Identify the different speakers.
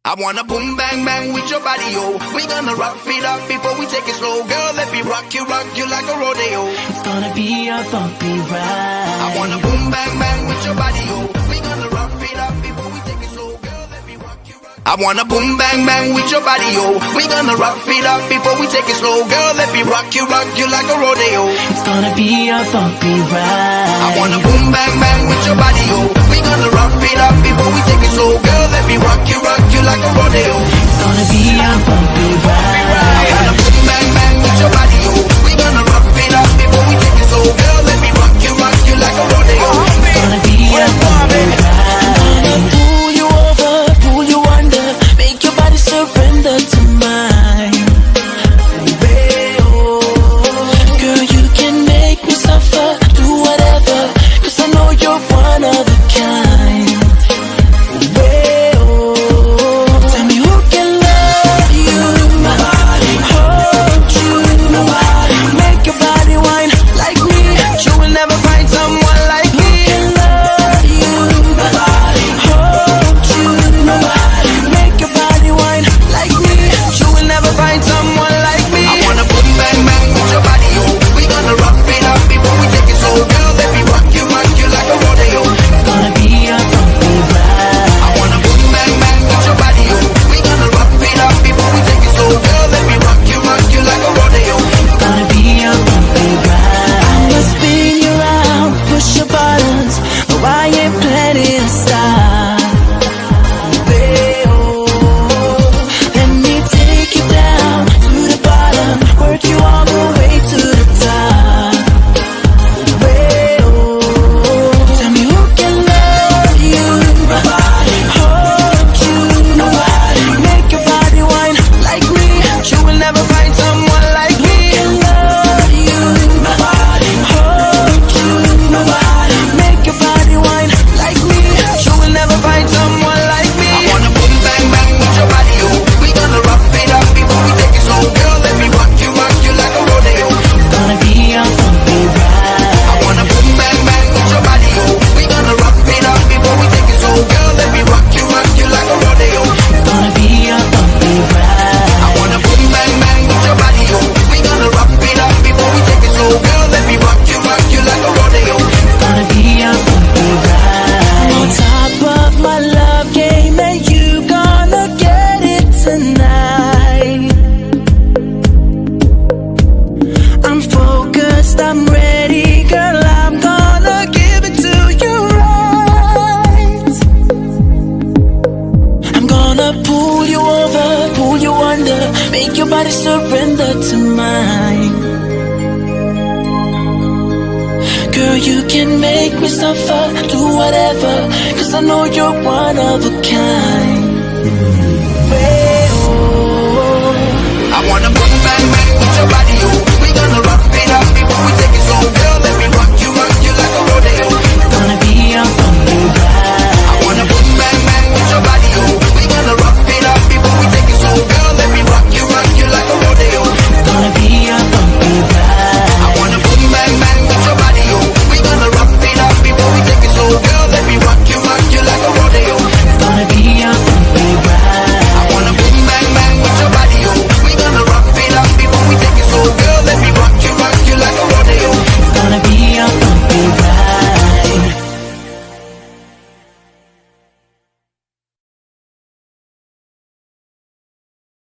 Speaker 1: I wanna boom bang bang with your body, yo. We gonna rock it up before we take it slow. Girl, let me rock you like a rodeo.
Speaker 2: It's gonna be a bumpy ride.
Speaker 1: I wanna boom bang bang with your body, yo. We gonna rock it up before we take it slow. Girl, let me rock you. I wanna boom bang bang with your body, yo. We gonna rock it up before we take it slow. Girl, let me rock you like a rodeo.
Speaker 2: It's gonna be a bumpy ride.
Speaker 1: I wanna boom bang bang with your body, yo. We gonna rock it up before we take it slow. Girl, let me rock you like a rodeo.
Speaker 2: It's gonna be a bumpy ride.
Speaker 1: I wanna boom bang bang with your body, yo. We gonna rock it up before we take it slow. Girl, let me rock you like a rodeo.
Speaker 2: It's gonna be a bumpy ride. I'm gonna pull you over, pull you under, make your body surrender to mine. Girl, you can make me suffer, do whatever, 'cause I know you're one of a kind. Tell me who can love you, nobody, hold you, nobody, make your body whine like me. You will never find someone like me. Who can love you, nobody, hold you, nobody, make your body whine like me. You will never find someone like me.
Speaker 1: I wanna boom bang bang with your body, yo. We gonna rock it up before we take it slow. Girl, let me rock you like a rodeo.
Speaker 2: It's gonna be a bumpy ride.
Speaker 1: I wanna boom bang bang with your body, yo. We gonna rock it up before we take it slow. Girl, let me rock you like a rodeo.
Speaker 2: It's gonna be a bumpy ride. I'ma spin you around, push your buttons, but I ain't planning to stop. Let me take you down to the bottom, work you all the way to the top. Tell me who can love you, nobody, hold you, nobody, make your body whine like me. You will never find someone like me. Who can love you, nobody, hold you, nobody, make your body whine like me. You will never find someone like me.
Speaker 1: I wanna boom bang bang with your body, yo. We gonna rock it up before we take it slow. Girl, let me rock you like a rodeo.
Speaker 2: It's gonna be a bumpy ride.
Speaker 1: I wanna boom bang bang with your body, yo. We gonna rock it up before we take it slow. Girl, let me rock you like a rodeo.
Speaker 2: It's gonna be a bumpy ride.
Speaker 1: I wanna boom bang bang with your body, yo. We gonna rock it up before we take it slow. Girl, let me rock you like a rodeo.
Speaker 2: It's gonna be a bumpy ride. On top of my love game, and you gonna get it tonight. I'm focused, I'm ready, girl, I'm gonna give it to you right. I'm gonna pull you over, pull you under, make your body surrender to mine. Girl, you can make me suffer, do whatever, 'cause I know you're one of a kind.